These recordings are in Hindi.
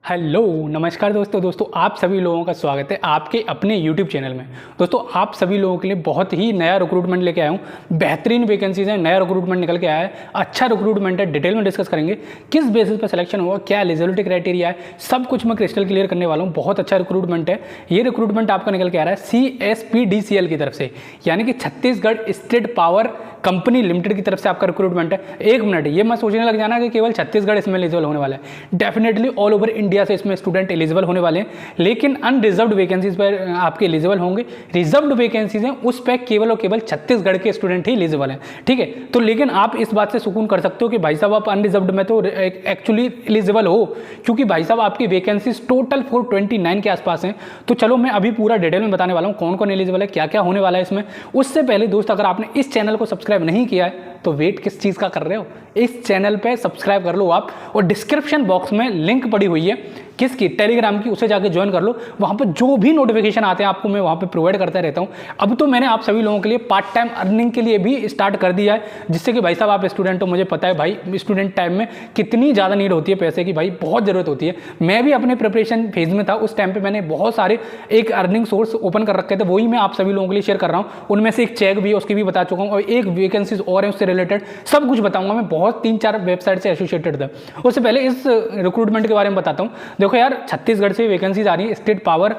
हेलो नमस्कार दोस्तों आप सभी लोगों का स्वागत है आपके अपने YouTube चैनल में। दोस्तों आप सभी लोगों के लिए बहुत ही नया रिक्रूटमेंट लेके आया हूँ। बेहतरीन वैकेंसीज है, नया रिक्रूटमेंट निकल के आया है, अच्छा रिक्रूटमेंट है। डिटेल में डिस्कस करेंगे किस बेसिस पर सिलेक्शन होगा, क्या एलिजिबिलिटी क्राइटेरिया है, सब कुछ मैं क्रिस्टल क्लियर करने वाला हूँ। बहुत अच्छा रिक्रूटमेंट है। ये रिक्रूटमेंट आपका निकल के आ रहा है CSPDCL की तरफ से, यानी कि Chhattisgarh state power company limited की तरफ से आपका रिक्रूटमेंट है। एक मिनट, ये मैं सोचने लग जाना कि केवल छत्तीसगढ़ इसमें एलिजिबल होने वाला है। डेफिनेटली ऑल ओवर इंडिया से इसमें स्टूडेंट एलिजिबल होने वाले हैं, लेकिन अनरिजर्व्ड वैकेंसीज पर आपके एलिजिबल होंगे। रिजर्व्ड वैकेंसीज हैं उस पर केवल और केवल छत्तीसगढ़ के स्टूडेंट ही एलिजिबल हैं, ठीक है। तो लेकिन आप इस बात से सुकून कर सकते हो कि भाई साहब आप अनरिजर्व्ड में तो एक्चुअली एलिजिबल हो, क्योंकि भाई साहब आपकी वैकेंसीज टोटल 429 के आसपास हैं। तो चलो मैं अभी पूरा डिटेल में बताने वाला हूँ कौन कौन एलिजिबल है, क्या क्या होने वाला है इसमें। उससे पहले दोस्त, अगर आपने इस चैनल को सब्सक्राइब नहीं किया है तो वेट किस चीज़ का कर रहे हो, इस चैनल पे सब्सक्राइब कर लो आप। और डिस्क्रिप्शन बॉक्स में लिंक पड़ी हुई है किसकी, टेलीग्राम की, उसे जाके ज्वाइन कर लो। वहाँ पर जो भी नोटिफिकेशन आते हैं आपको मैं वहाँ पे प्रोवाइड करता रहता हूँ। अब तो मैंने आप सभी लोगों के लिए पार्ट टाइम अर्निंग के लिए भी स्टार्ट कर दिया है, जिससे कि भाई साहब आप स्टूडेंट हो, मुझे पता है भाई स्टूडेंट टाइम में कितनी ज़्यादा नीड होती है पैसे की, भाई बहुत ज़रूरत होती है। मैं भी अपने प्रिपरेशन फेज में था, उस टाइम पर मैंने बहुत सारे एक अर्निंग सोर्स ओपन कर रखे थे, वही मैं आप सभी लोगों के लिए शेयर कर रहा हूँ। उनमें से एक चेक भी है, उसकी भी बता चुका हूँ, और एक वैकेंसीज और है उससे रिलेटेड सब कुछ बताऊंगा मैं। बहुत 3-4 वेबसाइट से एसोसिएटेड था। उससे पहले इस रिक्रूटमेंट के बारे में बताता हूँ। देखो यार, छत्तीसगढ़ से वैकेंसीज आ रही है स्टेट पावर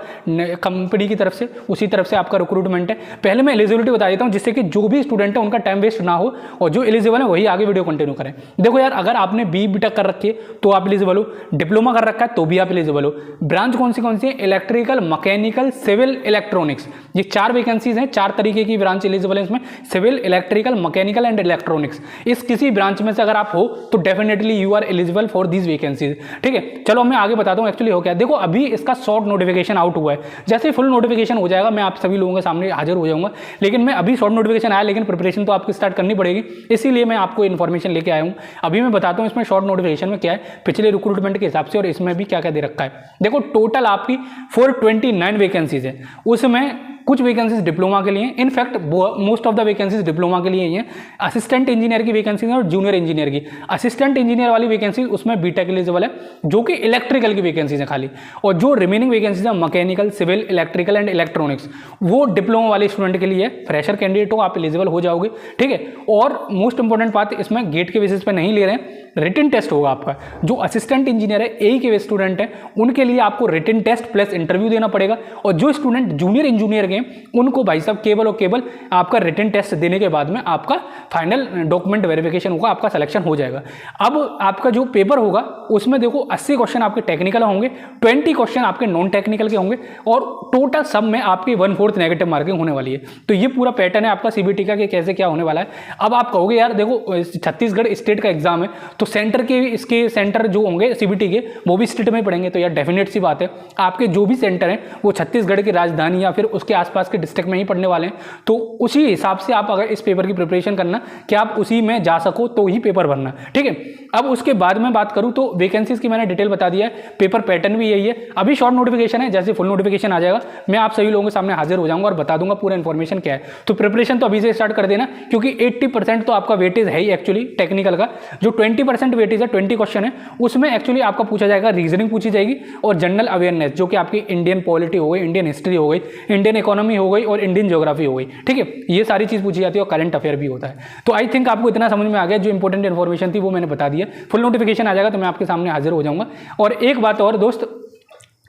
कंपनी की तरफ से, उसी तरफ से आपका रिक्रूटमेंट है। पहले मैं एलिजिबिलिटी बता देता हूँ, जिससे कि जो भी स्टूडेंट है उनका टाइम वेस्ट ना हो, और जो एलिजिबल है वही आगे वीडियो कंटिन्यू करें। देखो यार, अगर आपने BTech कर रखी है तो आप एलिजिबल हो, डिप्लोमा कर रखा है तो भी आप एलिजिबल हो। ब्रांच कौन सी है? Electrical, mechanical, civil, electronics. ये 4 वैकेंसीज हैं, 4 तरीके की ब्रांच एलिजिबल है इसमें, civil, electrical, mechanical and electronics. इस किसी ब्रांच में से अगर आप हो तो definitely you are eligible for these vacancies, ठीक है। चलो मैं आगे बताता हूँ एक्चुअली हो क्या। देखो अभी इसका शॉर्ट नोटिफिकेशन आउट हुआ है, जैसे फुल नोटिफिकेशन हो जाएगा मैं आप सभी लोगों के सामने हाजिर हो जाऊंगा। लेकिन मैं अभी शॉर्ट नोटिफिकेशन आया, लेकिन प्रिपरेशन तो आपको स्टार्ट करनी पड़ेगी, इसीलिए मैं आपको इन्फॉर्मेशन लेके आया हूँ। अभी मैं बताता हूँ इसमें शॉर्ट नोटिफिकेशन में क्या है पिछले रिक्रूटमेंट के हिसाब से, और इसमें भी क्या क्या दे रखा है। देखो टोटल आपकी 429 वैकेंसीज है, उसमें कुछ वैकेंसीज डिप्लोमा के लिए, in fact most of the vacancies diploma के लिए ही है। असिस्टेंट इंजीनियर की वैकेंसी है और जूनियर इंजीनियर की। असिस्टेंट इंजीनियर वाली वैकेंसीज उसमें BTech एलिजिबल है, जो कि इलेक्ट्रिकल की वैकेंसीज है खाली, और जो रिमेनिंग वैकेंसीज है mechanical, civil, electrical and electronics, वो डिप्लोमा वाले स्टूडेंट के लिए। फ्रेशर कैंडिडेट हो आप एलिजिबल हो जाओगे, ठीक है। और मोस्ट इंपॉर्टेंट बात, इसमें गेट के बेसिस पर नहीं ले रहे हैं, रिटन टेस्ट होगा आपका। जो असिस्टेंट इंजीनियर है AE के स्टूडेंट है उनके लिए आपको रिटन टेस्ट प्लस इंटरव्यू देना पड़ेगा, और जो स्टूडेंट जूनियर इंजीनियर के उनको भाई साहब केवल और केवल आपका रिटन टेस्ट देने के बाद में आपका फाइनल डॉक्यूमेंट वेरिफिकेशन होगा, आपका सिलेक्शन हो जाएगा। अब आपका जो पेपर होगा उसमें देखो 80 क्वेश्चन आपके टेक्निकल होंगे, 20 क्वेश्चन आपके नॉन टेक्निकल के होंगे, और टोटल सब में आपकी 1/4 नेगेटिव मार्किंग होने वाली है। तो ये पूरा पैटर्न है आपका CBT का कि कैसे क्या होने वाला है। अब आप कहोगे यार देखो छत्तीसगढ़ स्टेट का एग्जाम है तो सेंटर के इसके सेंटर जो होंगे CBT के वो भी स्टेट में पड़ेंगे, तो यार डेफिनेट सी बात है आपके जो भी सेंटर हैं वो छत्तीसगढ़ की राजधानी या फिर उसके आसपास के डिस्ट्रिक्ट में ही पढ़ने वाले हैं। तो उसी हिसाब से आप अगर इस पेपर की प्रिपरेशन करना कि आप उसी में जा सको तो ही पेपर भरना, ठीक है। अब उसके बाद में बात करूं तो वैकेंसीज की मैंने डिटेल बता दिया है, पेपर पैटर्न भी यही है। अभी शॉर्ट नोटिफिकेशन है, जैसे फुल नोटिफिकेशन आ जाएगा मैं आप सभी लोगों के सामने हाजिर हो जाऊंगा और बता दूंगा पूरा इन्फॉर्मेशन क्या है। तो प्रिपरेशन तो अभी से स्टार्ट कर देना, क्योंकि 80% तो आपका वेटेज है ही एक्चुअली टेक्निकल का। जो 20% वेटेज है, 20 क्वेश्चन है, उसमें एक्चुअली आपका पूछा जाएगा रीजनिंग पूछी जाएगी और जनरल अवेयरनेस, जो कि आपकी इंडियन पॉलिटी हो गई, इंडियन हिस्ट्री हो गई, इंडियन इकोनॉमी हो गई और इंडियन ज्योग्राफी हो गई, ठीक है। ये सारी चीज पूछी जाती है और करंट अफेयर भी होता है। तो आई थिंक आपको इतना समझ में आ गया, जो इंपॉर्टेंट इन्फॉर्मेशन थी वो मैंने बता दिया। फुल नोटिफिकेशन आ जाएगा तो मैं आपके सामने हाजिर हो जाऊंगा। और एक बात और दोस्त,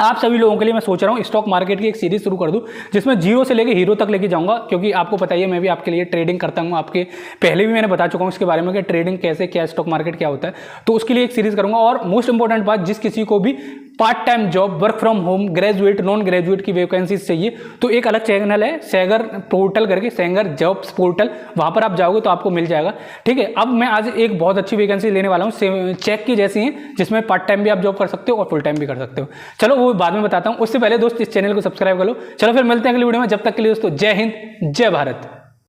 आप सभी लोगों के लिए मैं सोच रहा हूँ स्टॉक मार्केट की एक सीरीज शुरू कर दूं, जिसमें जीरो से लेके हीरो तक लेके जाऊंगा, क्योंकि आपको पता ही है मैं भी आपके लिए ट्रेडिंग करता हूँ। आपके पहले भी मैंने बता चुका हूँ इसके बारे में कि ट्रेडिंग कैसे, क्या स्टॉक मार्केट क्या होता है, तो उसके लिए एक सीरीज करूंगा। और मोस्ट इंपॉर्टेंट बात, जिस किसी को भी part time job, work from home, graduate, non graduate की वैकेंसीज चाहिए तो एक अलग चैनल है सैगर पोर्टल करके, सैगर जॉब्स पोर्टल, वहां पर आप जाओगे तो आपको मिल जाएगा, ठीक है। अब मैं आज एक बहुत अच्छी वैकेंसी लेने वाला हूँ, चेक की जैसी है, जिसमें पार्ट टाइम भी आप जॉब कर सकते हो और फुल टाइम भी कर सकते हो। चलो वो बाद में बताता हूँ, उससे पहले दोस्त इस चैनल को सब्सक्राइब कर लो। चलो फिर मिलते हैं अगली वीडियो में, जब तक के लिए दोस्तों जय हिंद, जय भारत।